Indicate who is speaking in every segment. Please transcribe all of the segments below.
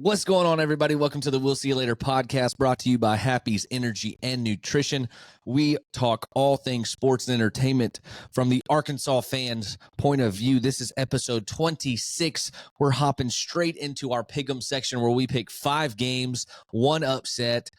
Speaker 1: What's going on, everybody? Welcome to the We'll See You Later podcast, brought to you by Happy's Energy and Nutrition. We talk all things sports and entertainment from the Arkansas fans' point of view. This is episode 26. We're hopping straight into our pick'em section where we pick 5 games, 1 upset.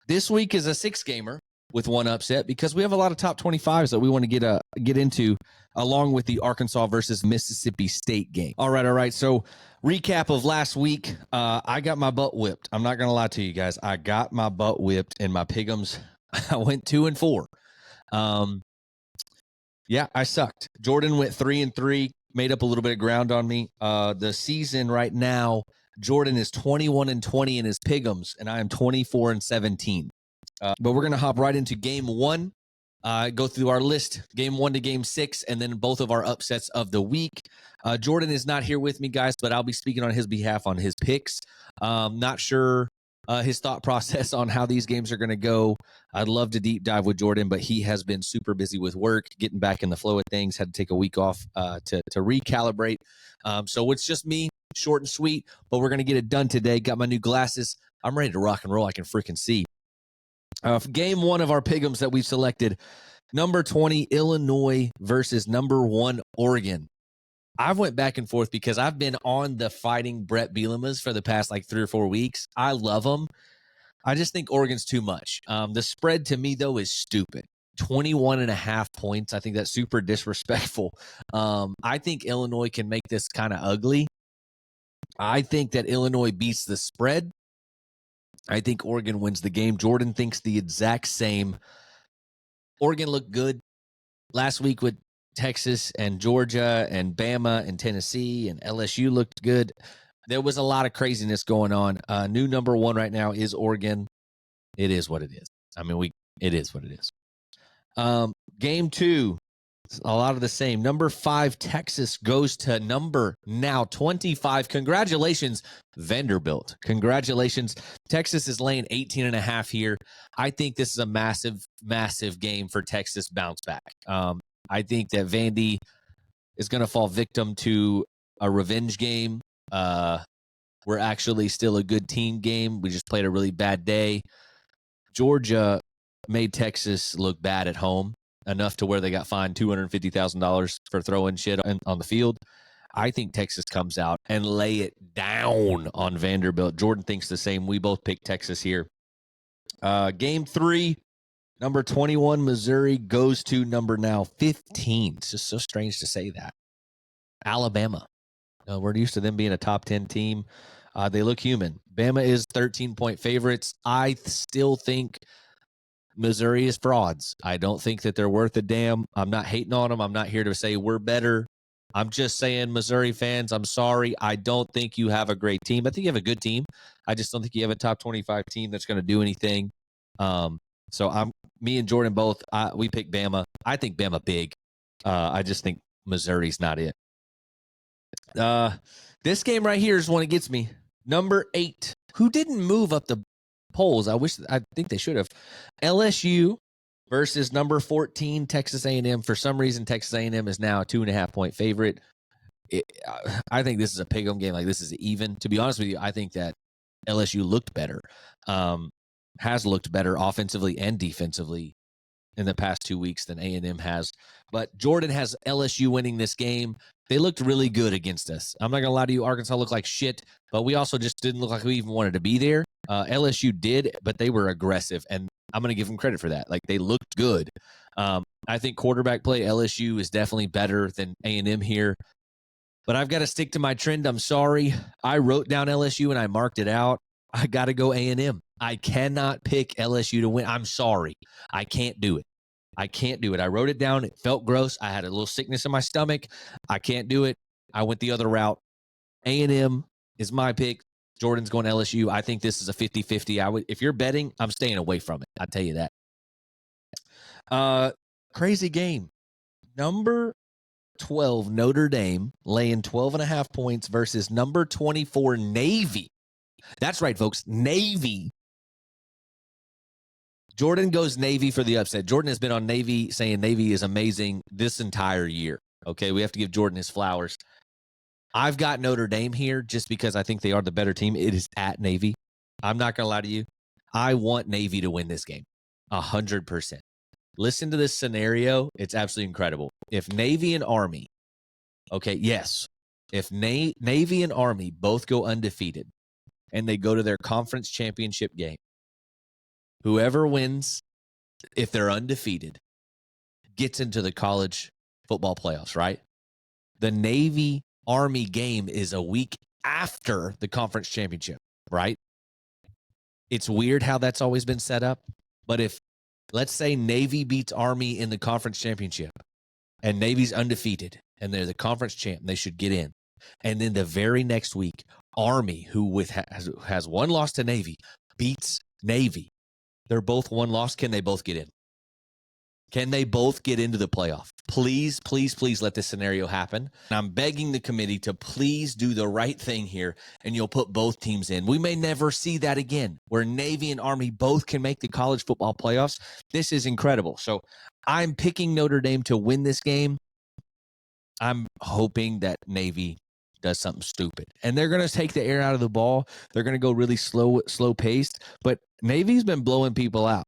Speaker 1: This week is a 6-gamer with 1 upset because we have a lot of top 25s that we want to get into, along with the Arkansas versus Mississippi State game. All right. So recap of last week. I got my butt whipped. I'm not going to lie to you guys. I got my butt whipped in my pick'ems. I went 2-4. I sucked. Jordan went 3-3, made up a little bit of ground on me. The season right now, Jordan is 21-20 in his pick'ems, and I am 24-17. But we're going to hop right into game 1. Go through our list, game 1 to game 6, and then both of our upsets of the week. Jordan is not here with me, guys, but I'll be speaking on his behalf on his picks. Not sure his thought process on how these games are going to go. I'd love to deep dive with Jordan, but he has been super busy with work, getting back in the flow of things, had to take a week off to recalibrate. So it's just me, short and sweet, but we're going to get it done today. Got my new glasses. I'm ready to rock and roll. I can freaking see. Game 1 of our pick'ems that we've selected, number 20, Illinois versus number 1, Oregon. I've went back and forth because I've been on the fighting Brett Bielema's for the past 3 or 4 weeks. I love them. I just think Oregon's too much. The spread to me, though, is stupid. 21.5 points. I think that's super disrespectful. I think Illinois can make this kind of ugly. I think that Illinois beats the spread. I think Oregon wins the game. Jordan thinks the exact same. Oregon looked good last week with Texas and Georgia and Bama and Tennessee, and LSU looked good. There was a lot of craziness going on. New number 1 right now is Oregon. It is what it is. It is what it is. Game 2, a lot of the same. Number 5, Texas goes to number now 25. Congratulations, Vanderbilt. Congratulations. Texas is laying 18.5 here. I think this is a massive, massive game for Texas bounce back. I think that Vandy is going to fall victim to a revenge game. We're actually still a good team game. We just played a really bad day. Georgia made Texas look bad at home, enough to where they got fined $250,000 for throwing shit on the field. I think Texas comes out and lay it down on Vanderbilt. Jordan thinks the same. We both picked Texas here. Game 3, number 21, Missouri goes to number now 15. It's just so strange to say that. Alabama. We're used to them being a top 10 team. They look human. Bama is 13-point favorites. I still think Missouri is frauds. I don't think that they're worth a damn. I'm not hating on them. I'm not here to say we're better. I'm just saying, Missouri fans, I'm sorry. I don't think you have a great team. I think you have a good team. I just don't think you have a top 25 team that's going to do anything. So me and Jordan both, we picked Bama. I think Bama big. I just think Missouri's not it. This game right here is one that gets me. Number 8, who didn't move up the polls. I think they should have. LSU versus number 14, Texas A&M. For some reason, Texas A&M is now a 2.5-point favorite. I think this is a pick'em game. This is even. To be honest with you, I think that LSU looked better, has looked better offensively and defensively in the past 2 weeks than A&M has. But Jordan has LSU winning this game. They looked really good against us. I'm not going to lie to you. Arkansas looked like shit, but we also just didn't look like we even wanted to be there. LSU did, but they were aggressive, and I'm going to give them credit for that. They looked good. I think quarterback play, LSU is definitely better than A&M here. But I've got to stick to my trend. I'm sorry. I wrote down LSU, and I marked it out. I got to go A&M. I cannot pick LSU to win. I'm sorry. I can't do it. I wrote it down. It felt gross. I had a little sickness in my stomach. I can't do it. I went the other route. A&M is my pick. Jordan's going LSU. I think this is a 50-50. If you're betting, I'm staying away from it. I'll tell you that. Crazy game. Number 12, Notre Dame, laying 12.5 points versus number 24, Navy. That's right, folks. Navy. Jordan goes Navy for the upset. Jordan has been on Navy saying Navy is amazing this entire year. Okay, we have to give Jordan his flowers. I've got Notre Dame here just because I think they are the better team. It is at Navy. I'm not going to lie to you. I want Navy to win this game 100%. Listen to this scenario. It's absolutely incredible. If Navy and Army, okay, yes. If Navy and Army both go undefeated and they go to their conference championship game, whoever wins, if they're undefeated, gets into the college football playoffs, right? The Navy Army game is a week after the conference championship, right? It's weird how that's always been set up. But if, let's say, Navy beats Army in the conference championship and Navy's undefeated and they're the conference champ, and they should get in. And then the very next week, Army, who has one loss to Navy, beats Navy. They're both one loss. Can they both get in? Can they both get into the playoff? Please, please, please let this scenario happen. And I'm begging the committee to please do the right thing here, and you'll put both teams in. We may never see that again, where Navy and Army both can make the college football playoffs. This is incredible. So I'm picking Notre Dame to win this game. I'm hoping that Navy does something stupid. And they're going to take the air out of the ball. They're going to go really slow paced. But Navy's been blowing people out.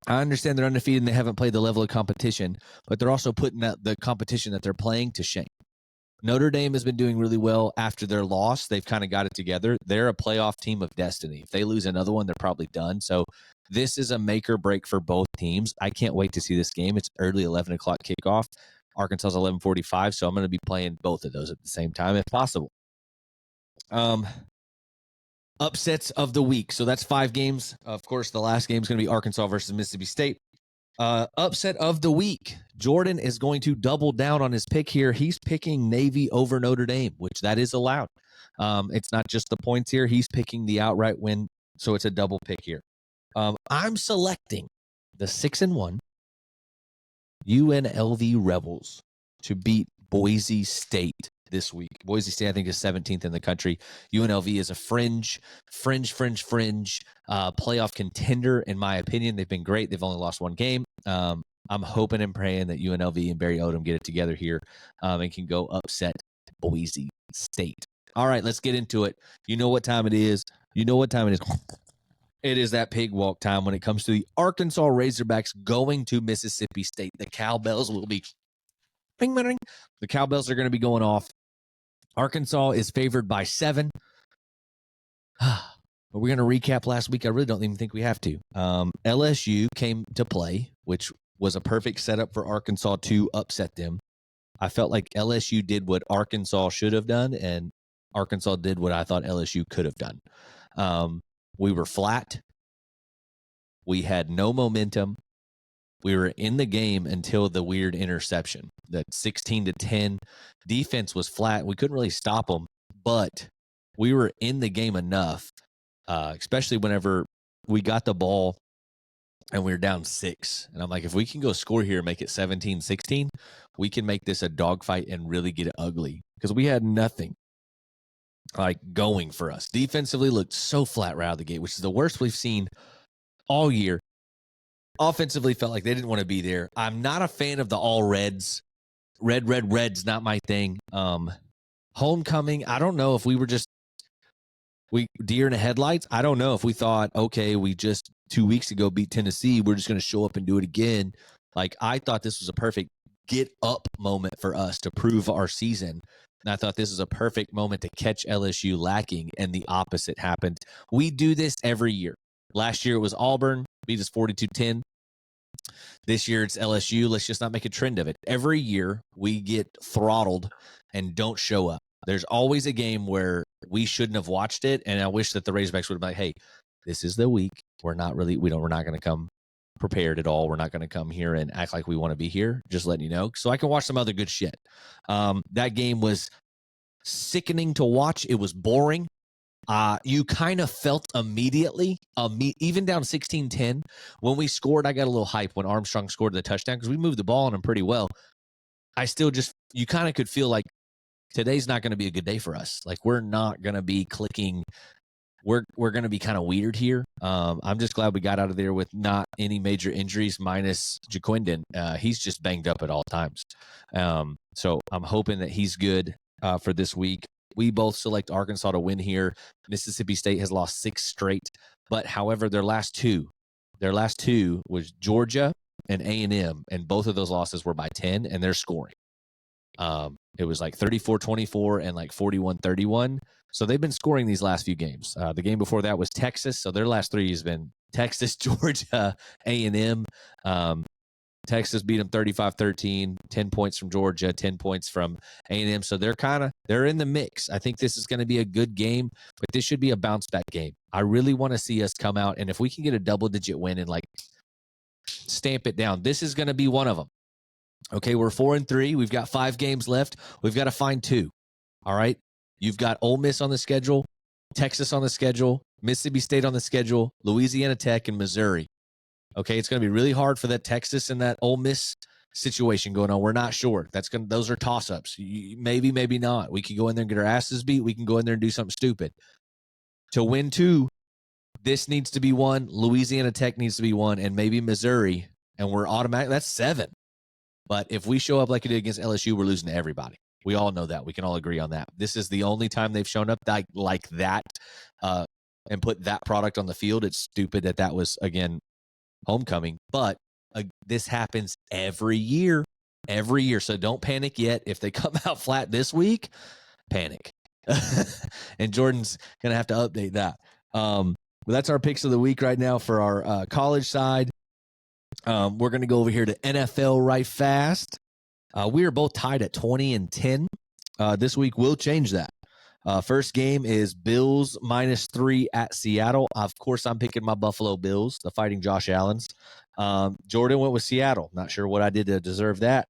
Speaker 1: I understand they're undefeated and they haven't played the level of competition, but they're also putting the competition that they're playing to shame. Notre Dame has been doing really well after their loss. They've kind of got it together. They're a playoff team of destiny. If they lose another one, they're probably done. So this is a make or break for both teams. I can't wait to see this game. It's early 11 o'clock kickoff. Arkansas's 11:45, so I'm going to be playing both of those at the same time if possible. Upsets of the week. So that's 5 games. Of course, the last game is going to be Arkansas versus Mississippi State. Upset of the week. Jordan is going to double down on his pick here. He's picking Navy over Notre Dame, which that is allowed. It's not just the points here. He's picking the outright win, so it's a double pick here. I'm selecting the 6-1 UNLV Rebels to beat Boise State this week. Boise State, I think, is 17th in the country. UNLV is a fringe playoff contender, in my opinion. They've been great. They've only lost one game. I'm hoping and praying that UNLV and Barry Odom get it together here and can go upset Boise State. All right, let's get into it. You know what time it is. It is that pig walk time when it comes to the Arkansas Razorbacks going to Mississippi State. The cowbells will be ring, ring. The cowbells are going to be going off. Arkansas is favored by 7. But we're going to recap last week. I really don't even think we have to. LSU came to play, which was a perfect setup for Arkansas to upset them. I felt like LSU did what Arkansas should have done, and Arkansas did what I thought LSU could have done. We were flat. We had no momentum. We were in the game until the weird interception. That 16-10 defense was flat. We couldn't really stop them, but we were in the game enough, especially whenever we got the ball and we were down 6. And I'm like, if we can go score here and make it 17-16, we can make this a dogfight and really get it ugly, because we had nothing like going for us. Defensively looked so flat right out of the gate, which is the worst we've seen all year. Offensively felt like they didn't want to be there. I'm not a fan of the all reds. Red's not my thing. Homecoming, I don't know if we were just deer in the headlights. I don't know if we thought, okay, we just 2 weeks ago beat Tennessee, we're just going to show up and do it again. Like, I thought this was a perfect get up moment for us to prove our season. And I thought this was a perfect moment to catch LSU lacking, and the opposite happened. We do this every year. Last year it was Auburn, beat us 42-10. This year it's LSU. Let's just not make a trend of it. Every year we get throttled and don't show up. There's always a game where we shouldn't have watched it, and I wish that the Razorbacks would have been like, hey, this is the week. We're not going to come prepared at all. We're not going to come here and act like we want to be here. Just letting you know, so I can watch some other good shit. That game was sickening to watch. It was boring. You kind of felt immediately, even down 16-10, when we scored, I got a little hype when Armstrong scored the touchdown because we moved the ball on him pretty well. I still you kind of could feel like today's not going to be a good day for us. Like, we're not going to be clicking. We're going to be kind of weird here. I'm just glad we got out of there with not any major injuries, minus Jaquindon. He's just banged up at all times. So I'm hoping that he's good. for this week. We both select Arkansas to win here. Mississippi State has lost 6 straight, but however, their last two was Georgia and A&M, and both of those losses were by 10, and they're scoring. It was like 34-24 and like 41-31. So they've been scoring these last few games. The game before that was Texas. So their last 3 has been Texas, Georgia, A&M. Texas beat them 35-13, 10 points from Georgia, 10 points from A&M. So they're in the mix. I think this is going to be a good game, but this should be a bounce back game. I really want to see us come out, and if we can get a double-digit win and like stamp it down, this is going to be one of them. Okay, we're 4-3. We've got 5 games left. We've got to find 2. All right. You've got Ole Miss on the schedule, Texas on the schedule, Mississippi State on the schedule, Louisiana Tech, and Missouri. Okay, it's going to be really hard for that Texas and that Ole Miss situation going on. We're not sure. Those are toss-ups. Maybe, maybe not. We could go in there and get our asses beat. We can go in there and do something stupid. To win 2, this needs to be 1. Louisiana Tech needs to be 1, and maybe Missouri, and we're automatic. That's 7. But if we show up like we did against LSU, we're losing to everybody. We all know that. We can all agree on that. This is the only time they've shown up like that and put that product on the field. It's stupid that was, again, homecoming. But this happens every year. So don't panic yet. If they come out flat this week, panic. And Jordan's going to have to update that. But that's our picks of the week right now for our college side. We're going to go over here to NFL right fast. We are both tied at 20-10. This week we'll change that. First game is Bills -3 at Seattle. Of course, I'm picking my Buffalo Bills, the Fighting Josh Allens. Jordan went with Seattle. Not sure what I did to deserve that.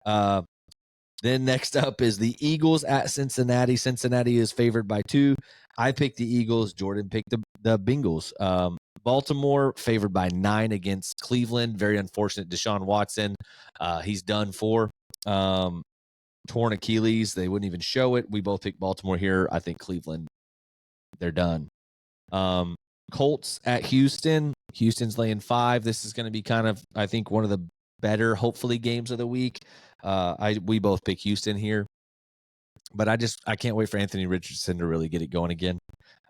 Speaker 1: Then next up is the Eagles at Cincinnati. Cincinnati is favored by 2. I picked the Eagles. Jordan picked the Bengals. Baltimore favored by 9 against Cleveland. Very unfortunate. Deshaun Watson, he's done for. Torn Achilles. They wouldn't even show it. We both picked Baltimore here. I think Cleveland, they're done. Colts at Houston. Houston's laying 5. This is going to be kind of, I think, one of the better, hopefully, games of the week. We both pick Houston here. But I can't wait for Anthony Richardson to really get it going again.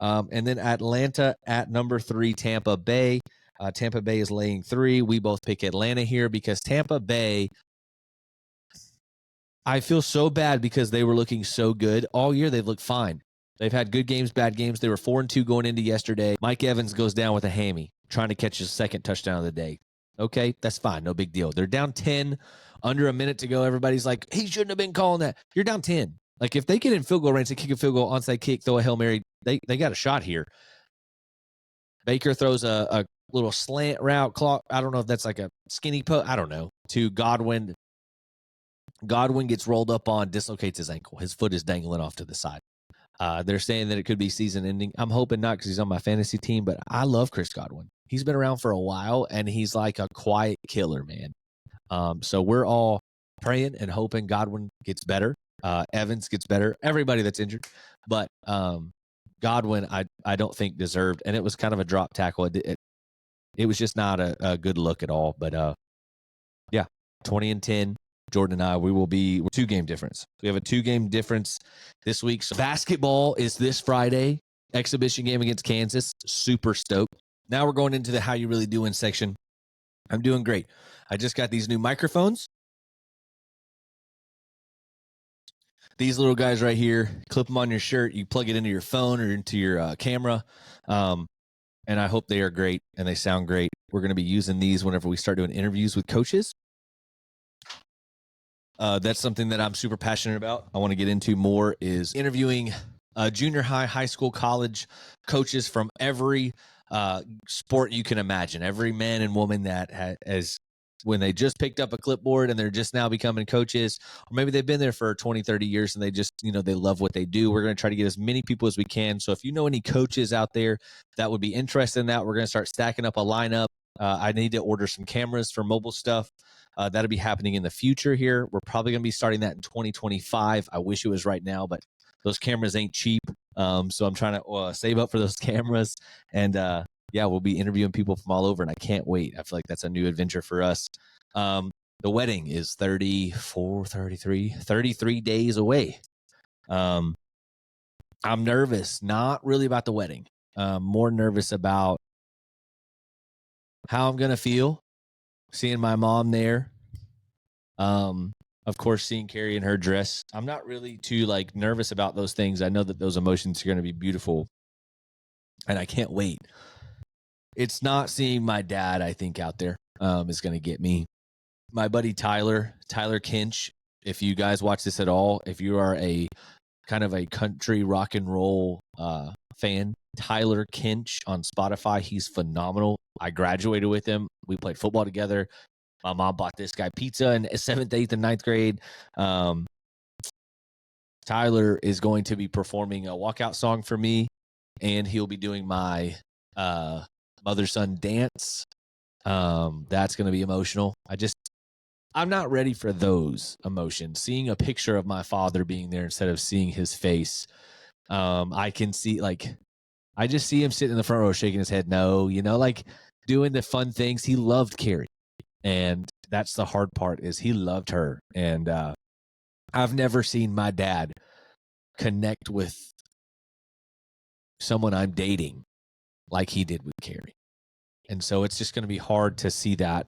Speaker 1: And then Atlanta at number 3, Tampa Bay. Tampa Bay is laying 3. We both pick Atlanta here because Tampa Bay, I feel so bad because they were looking so good. All year they've looked fine. They've had good games, bad games. They were 4-2 going into yesterday. Mike Evans goes down with a hammy, trying to catch his second touchdown of the day. Okay, that's fine. No big deal. They're down 10, under a minute to go. Everybody's like, he shouldn't have been calling that. You're down 10. Like, if they get in field goal range, they kick a field goal, onside kick, throw a Hail Mary, they got a shot here. Baker throws a little slant route clock. I don't know if that's like a skinny post. I don't know. To Godwin. Godwin gets rolled up on, dislocates his ankle. His foot is dangling off to the side. They're saying that it could be season ending. I'm hoping not because he's on my fantasy team, but I love Chris Godwin. He's been around for a while, and he's like a quiet killer, man. So we're all praying and hoping Godwin gets better. Evans gets better. Everybody that's injured. But Godwin, I don't think deserved, and it was kind of a drop tackle. It was just not a good look at all. But, yeah, 20-10. Jordan and I, we will be 2-game difference. We have a 2-game difference this week. So basketball is this Friday. Exhibition game against Kansas. Super stoked. Now we're going into the how you really doing section. I'm doing great. I just got these new microphones. These little guys right here, clip them on your shirt. You plug it into your phone or into your camera. And I hope they are great and they sound great. We're going to be using these whenever we start doing interviews with coaches. That's something that I'm super passionate about. I want to get into more is interviewing junior high, high school, college coaches from every sport you can imagine. Every man and woman that has, when they just picked up a clipboard and they're just now becoming coaches, or maybe they've been there for 20, 30 years and they just, they love what they do. We're going to try to get as many people as we can. So if you know any coaches out there that would be interested in that, we're going to start stacking up a lineup. I need to order some cameras for mobile stuff. That'll be happening in the future here. We're probably going to be starting that in 2025. I wish it was right now, but those cameras ain't cheap. So I'm trying to save up for those cameras. And yeah, we'll be interviewing people from all over, and I can't wait. I feel like that's a new adventure for us. The wedding is 33 days away. I'm nervous, not really about the wedding. More nervous about how I'm going to feel seeing my mom there. Of course, seeing Carrie in her dress. I'm not really too like nervous about those things. I know that those emotions are going to be beautiful, and I can't wait. It's not seeing my dad, I think, out there is going to get me. My buddy Tyler Kinch, if you guys watch this at all, if you are a kind of a country rock and roll fan, Tyler Kinch on Spotify, he's phenomenal. I graduated with him. We played football together. My mom bought this guy pizza in 7th, 8th, and 9th grade. Tyler is going to be performing a walkout song for me, and he'll be doing my mother-son dance. That's going to be emotional. I'm not ready for those emotions. Seeing a picture of my father being there instead of seeing his face, I can see, like, I just see him sitting in the front row shaking his head no, like doing the fun things. He loved Carrie, and that's the hard part is he loved her. And I've never seen my dad connect with someone I'm dating like he did with Carrie. And so it's just going to be hard to see that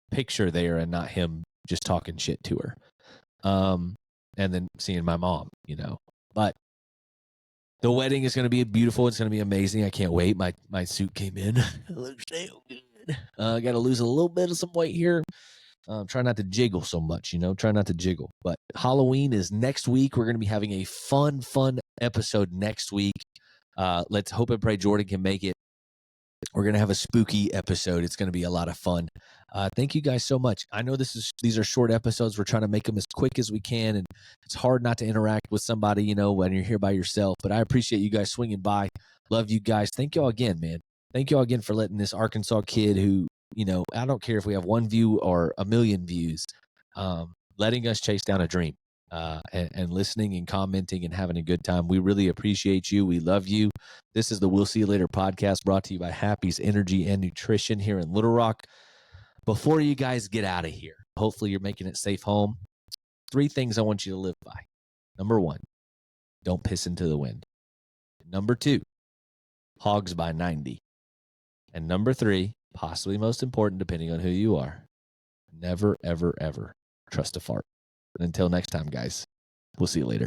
Speaker 1: picture there and not him just talking shit to her. And then seeing my mom, But the wedding is going to be beautiful. It's going to be amazing. I can't wait. My suit came in. It looks so good. I got to lose a little bit of some weight here. Try not to jiggle so much, Try not to jiggle. But Halloween is next week. We're going to be having a fun episode next week. Let's hope and pray Jordan can make it. We're going to have a spooky episode. It's going to be a lot of fun. Thank you guys so much. I know these are short episodes. We're trying to make them as quick as we can, and it's hard not to interact with somebody, when you're here by yourself. But I appreciate you guys swinging by. Love you guys. Thank y'all again, man. Thank y'all again for letting this Arkansas kid who, I don't care if we have 1 view or 1 million views, letting us chase down a dream. And listening and commenting and having a good time. We really appreciate you. We love you. This is the We'll See You Later podcast brought to you by Happy's Energy and Nutrition here in Little Rock. Before you guys get out of here, hopefully you're making it safe home. 3 things I want you to live by. Number 1, don't piss into the wind. Number 2, Hogs by 90. And number 3, possibly most important, depending on who you are, never, ever, ever trust a fart. Until next time, guys, we'll see you later.